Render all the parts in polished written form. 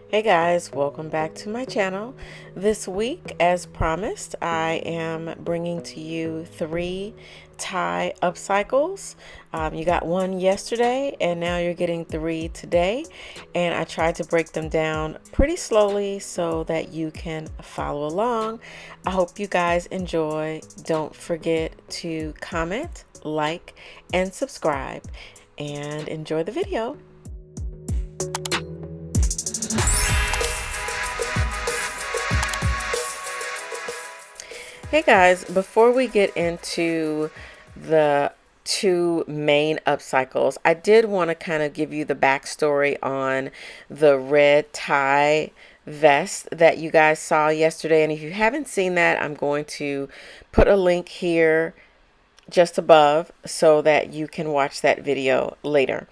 Hey guys, welcome back to my channel. This week, as promised, I am bringing to you 3 tie upcycles. You got one yesterday and now you're getting 3 today. And I tried to break them down pretty slowly so that you can follow along. I hope you guys enjoy. Don't forget to comment, like, and subscribe. And enjoy the video. Hey guys, before we get into the 2 main upcycles, I did want to kind of give you the backstory on the red tie vest that you guys saw yesterday. And if you haven't seen that, I'm going to put a link here just above so that you can watch that video later.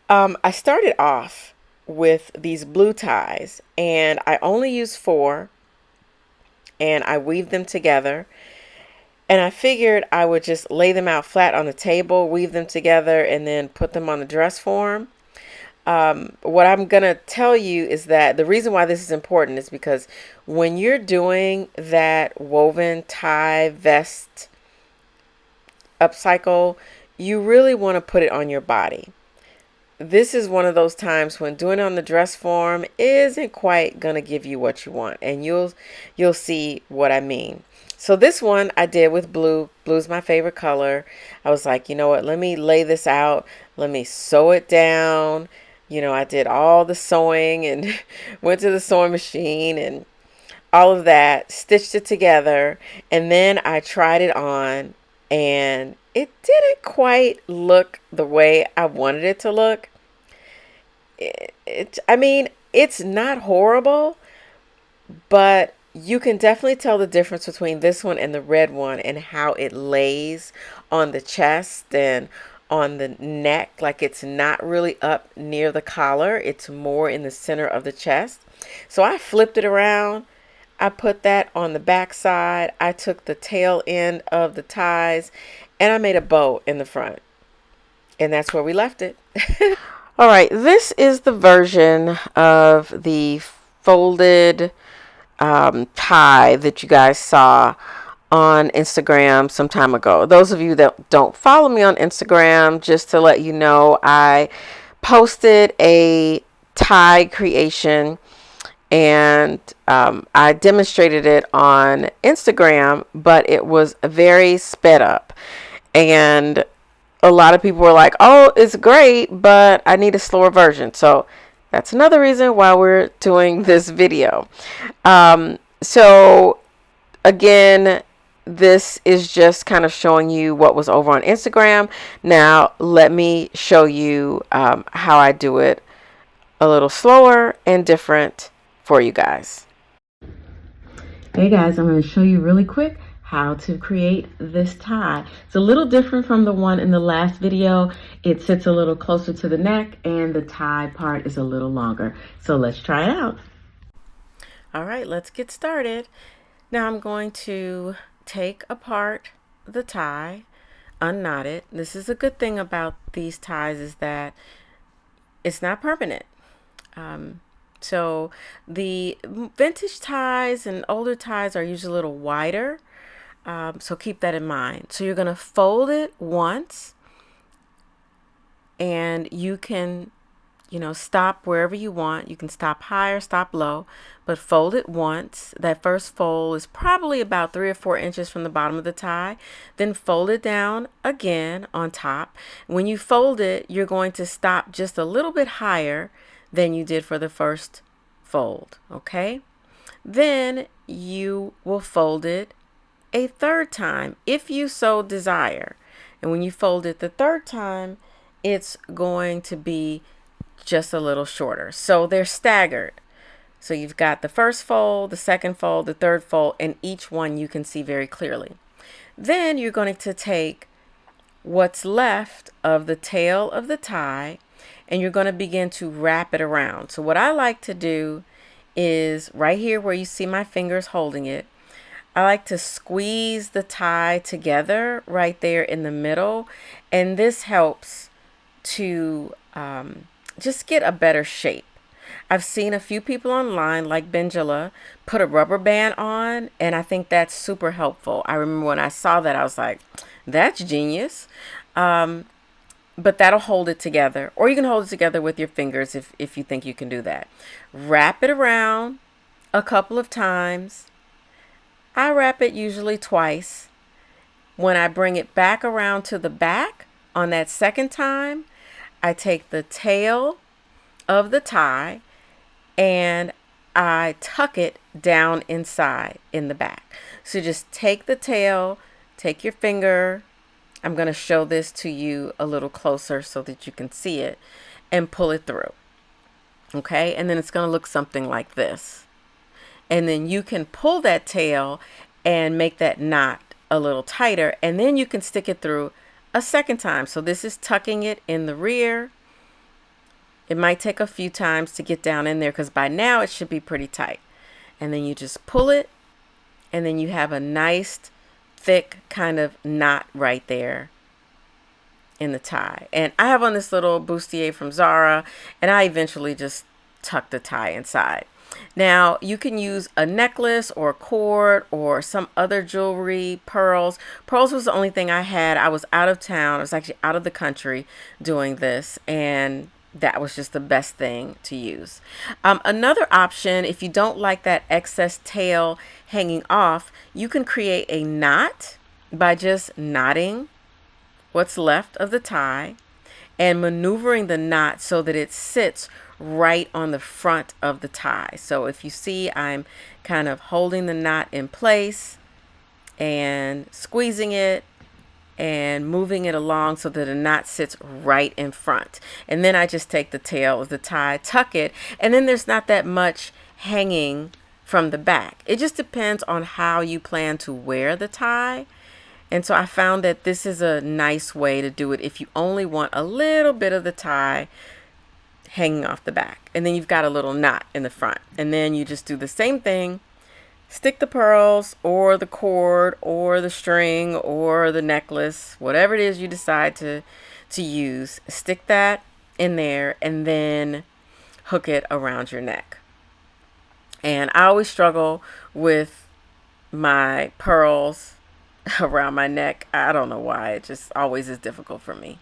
I started off with these blue ties and I only used 4 and I weaved them together. And I figured I would just lay them out flat on the table, weave them together, and then put them on the dress form. What I'm going to tell you is that the reason why this is important is because when you're doing that woven tie vest upcycle, you really want to put it on your body. This is one of those times when doing it on the dress form isn't quite going to give you what you want, and you'll see what I mean. So this one I did with blue. Blue's my favorite color. I was like, you know what, let me lay this out. Let me sew it down. You know, I did all the sewing and went to the sewing machine and all of that, stitched it together, and then I tried it on and it didn't quite look the way I wanted it to look. I mean, it's not horrible, but you can definitely tell the difference between this one and the red one and how it lays on the chest and on the neck. Like it's not really up near the collar. It's more in the center of the chest. So I flipped it around. I put that on the back side. I took the tail end of the ties and I made a bow in the front. And that's where we left it. All right, this is the version of the folded tie that you guys saw on Instagram some time ago. Those of you that don't follow me on Instagram, just to let you know, I posted a tie creation and I demonstrated it on Instagram, but it was very sped up. And a lot of people were like, oh, it's great, but I need a slower version. So that's another reason why we're doing this video. So again, this is just kind of showing you what was over on Instagram. Now let me show you how I do it a little slower and different for you guys. Hey guys, I'm going to show you really quick how to create this tie. It's a little different from the one in the last video. It sits a little closer to the neck and the tie part is a little longer. So let's try it out. All right, let's get started. Now I'm going to take apart the tie, unknot it. This is a good thing about these ties is that it's not permanent. So the vintage ties and older ties are usually a little wider. So keep that in mind. So you're going to fold it once and you can, stop wherever you want. You can stop high or stop low, but fold it once. That first fold is probably about 3 or 4 inches from the bottom of the tie. Then fold it down again on top. When you fold it, you're going to stop just a little bit higher than you did for the first fold. Okay. Then you will fold it a third time if you so desire. And when you fold it the third time, it's going to be just a little shorter. So they're staggered. So you've got the first fold, the second fold, the third fold, and each one you can see very clearly. Then you're going to take what's left of the tail of the tie and you're going to begin to wrap it around. So what I like to do is right here where you see my fingers holding it, I like to squeeze the tie together right there in the middle, and this helps to just get a better shape. I've seen a few people online, like Benjela, put a rubber band on, and I think that's super helpful. I remember when I saw that, I was like, that's genius. But that'll hold it together. Or you can hold it together with your fingers if you think you can do that. Wrap it around a couple of times. I wrap it usually twice. When I bring it back around to the back on that second time, I take the tail of the tie and I tuck it down inside in the back. So just take the tail, take your finger. I'm going to show this to you a little closer so that you can see it, and pull it through. Okay, and then it's going to look something like this. And then you can pull that tail and make that knot a little tighter, and then you can stick it through a second time. So this is tucking it in the rear. It might take a few times to get down in there because by now it should be pretty tight. And then you just pull it, and then you have a nice thick kind of knot right there in the tie. And I have on this little bustier from Zara, and I eventually just tuck the tie inside. Now you can use a necklace or a cord or some other jewelry, pearls. Pearls was the only thing I had. I was out of town. I was actually out of the country doing this, and that was just the best thing to use. Another option, if you don't like that excess tail hanging off, you can create a knot by just knotting what's left of the tie and maneuvering the knot so that it sits right on the front of the tie. So if you see, I'm kind of holding the knot in place and squeezing it and moving it along so that the knot sits right in front. And then I just take the tail of the tie, tuck it, and then there's not that much hanging from the back. It just depends on how you plan to wear the tie. And so I found that this is a nice way to do it if you only want a little bit of the tie hanging off the back. And then you've got a little knot in the front. And then you just do the same thing. Stick the pearls or the cord or the string or the necklace, whatever it is you decide to use. Stick that in there and then hook it around your neck. And I always struggle with my pearls around my neck. I don't know why. It just always is difficult for me.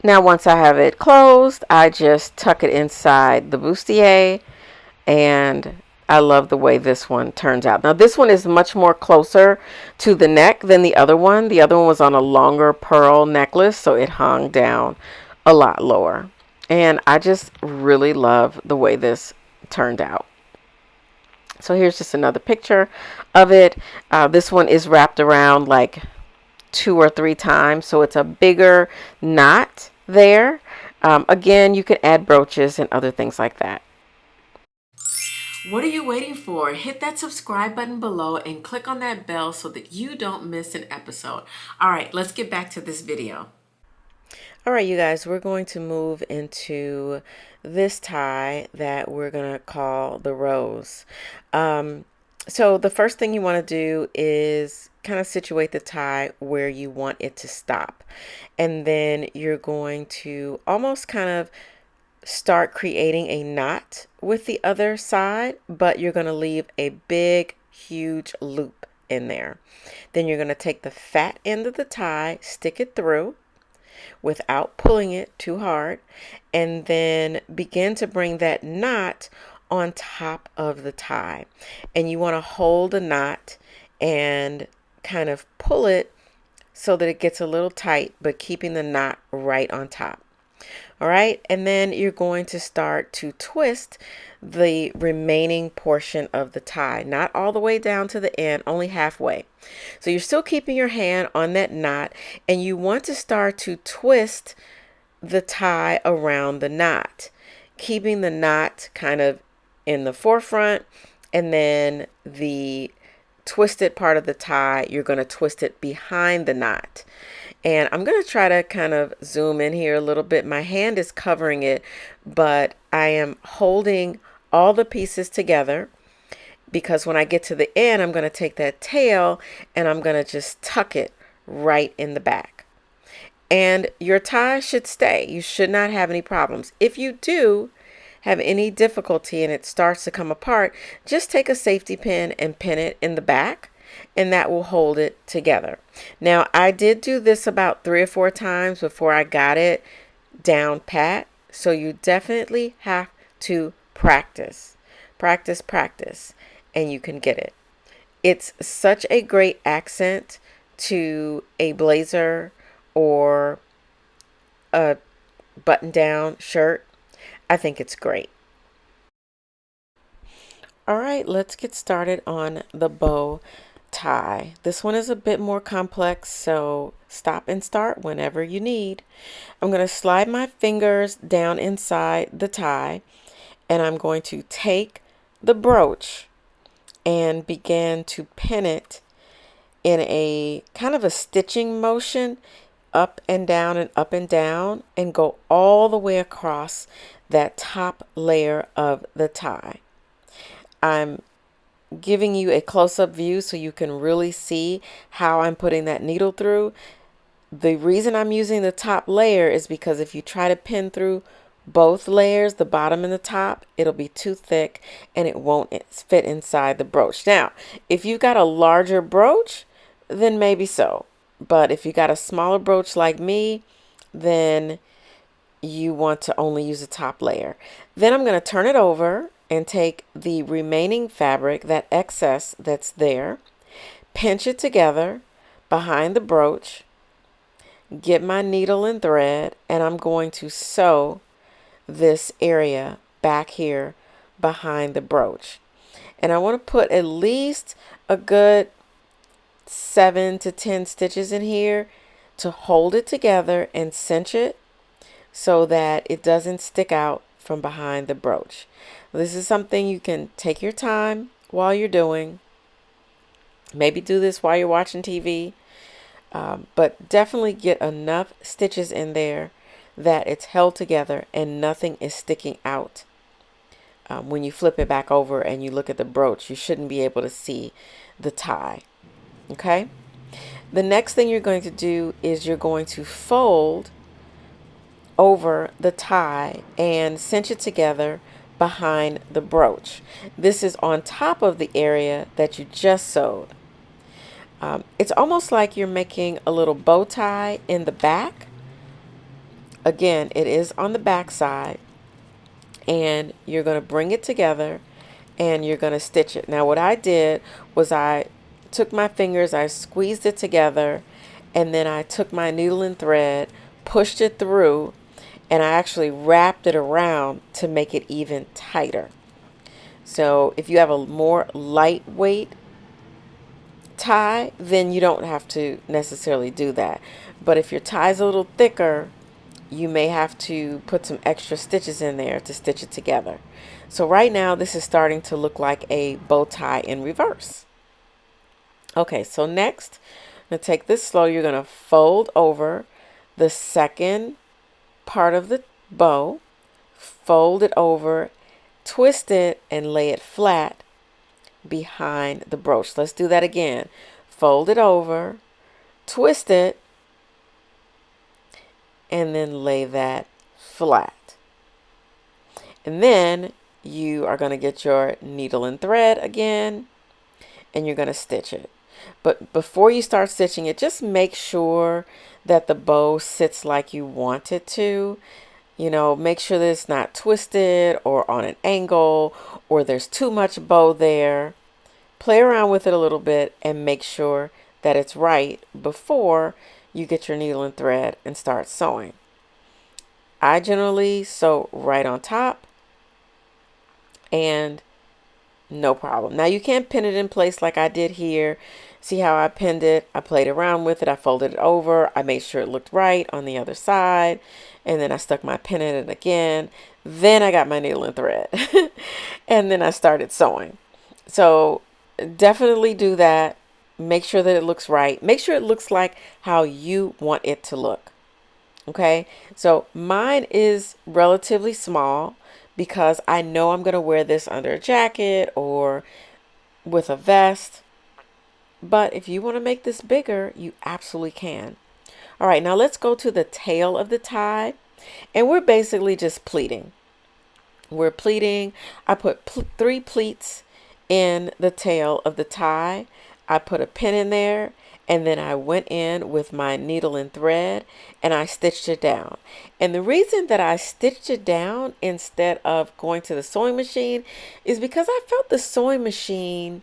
Now once I have it closed, I just tuck it inside the bustier, and I love the way this one turns out. Now this one is much more closer to the neck than the other one. The other one was on a longer pearl necklace, so it hung down a lot lower. And I just really love the way this turned out. So here's just another picture of it. This one is wrapped around like 2 or 3 times, so it's a bigger knot there. Again, you can add brooches and other things like that. What are you waiting for? Hit that subscribe button below and click on that bell so that you don't miss an episode. All right, let's get back to this video. All right, you guys, we're going to move into this tie that we're going to call the rose. So the first thing you want to do is kind of situate the tie where you want it to stop. And then you're going to almost kind of start creating a knot with the other side, but you're going to leave a big, huge loop in there. Then you're going to take the fat end of the tie, stick it through without pulling it too hard, and then begin to bring that knot on top of the tie. And you want to hold the knot and kind of pull it so that it gets a little tight, but keeping the knot right on top. All right, and then you're going to start to twist the remaining portion of the tie, not all the way down to the end, only halfway. So you're still keeping your hand on that knot, and you want to start to twist the tie around the knot, keeping the knot kind of in the forefront, and then the twisted part of the tie, you're going to twist it behind the knot. And I'm going to try to kind of zoom in here a little bit. My hand is covering it, but I am holding all the pieces together because when I get to the end, I'm going to take that tail and I'm going to just tuck it right in the back. And your tie should stay. You should not have any problems. If you do, have any difficulty and it starts to come apart, just take a safety pin and pin it in the back, and that will hold it together. Now, I did do this about 3 or 4 times before I got it down pat, so you definitely have to practice, practice, practice, and you can get it. It's such a great accent to a blazer or a button down shirt. I think it's great. All right, let's get started on the bow tie. This one is a bit more complex, so stop and start whenever you need. I'm going to slide my fingers down inside the tie, and I'm going to take the brooch and begin to pin it in a kind of a stitching motion, up and down and up and down, and go all the way across that top layer of the tie. I'm giving you a close-up view so you can really see how I'm putting that needle through. The reason I'm using the top layer is because if you try to pin through both layers, the bottom and the top, it'll be too thick and it won't fit inside the brooch. Now, if you've got a larger brooch, then maybe so. But if you got a smaller brooch like me, then you want to only use the top layer. Then I'm going to turn it over and take the remaining fabric, that excess that's there, pinch it together behind the brooch, get my needle and thread, and I'm going to sew this area back here behind the brooch. And I want to put at least a good 7 to 10 stitches in here to hold it together and cinch it so that it doesn't stick out from behind the brooch. This is something you can take your time while you're doing. Maybe do this while you're watching TV, but definitely get enough stitches in there that it's held together and nothing is sticking out. When you flip it back over and you look at the brooch, you shouldn't be able to see the tie. Okay? The next thing you're going to do is you're going to fold over the tie and cinch it together behind the brooch. This is on top of the area that you just sewed. It's almost like you're making a little bow tie in the back. Again, it is on the back side, and you're going to bring it together and you're going to stitch it. Now, what I did was I took my fingers, I squeezed it together, and then I took my needle and thread, pushed it through, and I actually wrapped it around to make it even tighter. So if you have a more lightweight tie, then you don't have to necessarily do that. But if your tie is a little thicker, you may have to put some extra stitches in there to stitch it together. So right now this is starting to look like a bow tie in reverse. Okay, so next, I'm going to take this slow. You're going to fold over the second part of the bow, fold it over, twist it, and lay it flat behind the brooch. Let's do that again. Fold it over, twist it, and then lay that flat. And then you are going to get your needle and thread again, and you're going to stitch it. But before you start stitching it, just make sure that the bow sits like you want it to. You know, make sure that it's not twisted or on an angle or there's too much bow there. Play around with it a little bit and make sure that it's right before you get your needle and thread and start sewing. I generally sew right on top and no problem. Now you can't pin it in place like I did here. See how I pinned it? I played around with it. I folded it over. I made sure it looked right on the other side. And then I stuck my pin in it again. Then I got my needle and thread. And then I started sewing. So definitely do that. Make sure that it looks right. Make sure it looks like how you want it to look. Okay, so mine is relatively small because I know I'm going to wear this under a jacket or with a vest. But if you want to make this bigger, you absolutely can. All right, now let's go to the tail of the tie. And we're basically just pleating. we're pleating. I put 3 pleats in the tail of the tie. I put a pin in there, and then I went in with my needle and thread and I stitched it down. And the reason that I stitched it down instead of going to the sewing machine is because I felt the sewing machine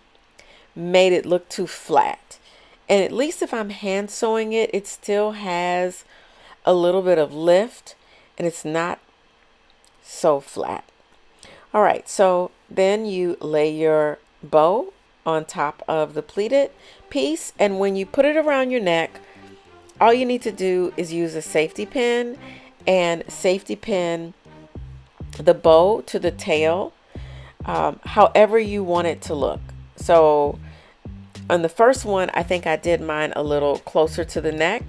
made it look too flat. And at least if I'm hand sewing it, it still has a little bit of lift and it's not so flat. All right, so then you lay your bow on top of the pleated piece, and when you put it around your neck, all you need to do is use a safety pin and safety pin the bow to the tail, however you want it to look. So on the first one, I think I did mine a little closer to the neck,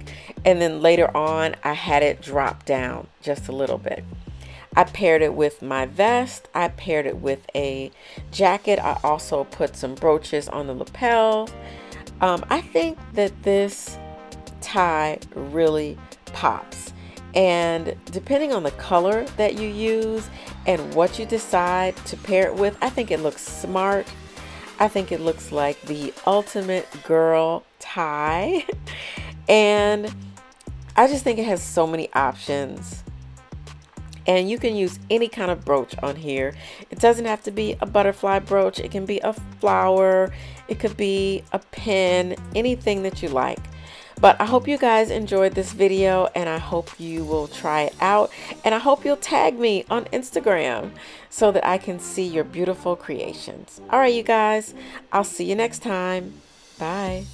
and then later on I had it drop down just a little bit. I paired it with my vest. I paired it with a jacket. I also put some brooches on the lapel. I think that this tie really pops. And depending on the color that you use and what you decide to pair it with, I think it looks smart. I think it looks like the ultimate girl tie. And I just think it has so many options. And you can use any kind of brooch on here. It doesn't have to be a butterfly brooch. It can be a flower. It could be a pin, anything that you like. But I hope you guys enjoyed this video, and I hope you will try it out. And I hope you'll tag me on Instagram so that I can see your beautiful creations. All right, you guys, I'll see you next time. Bye.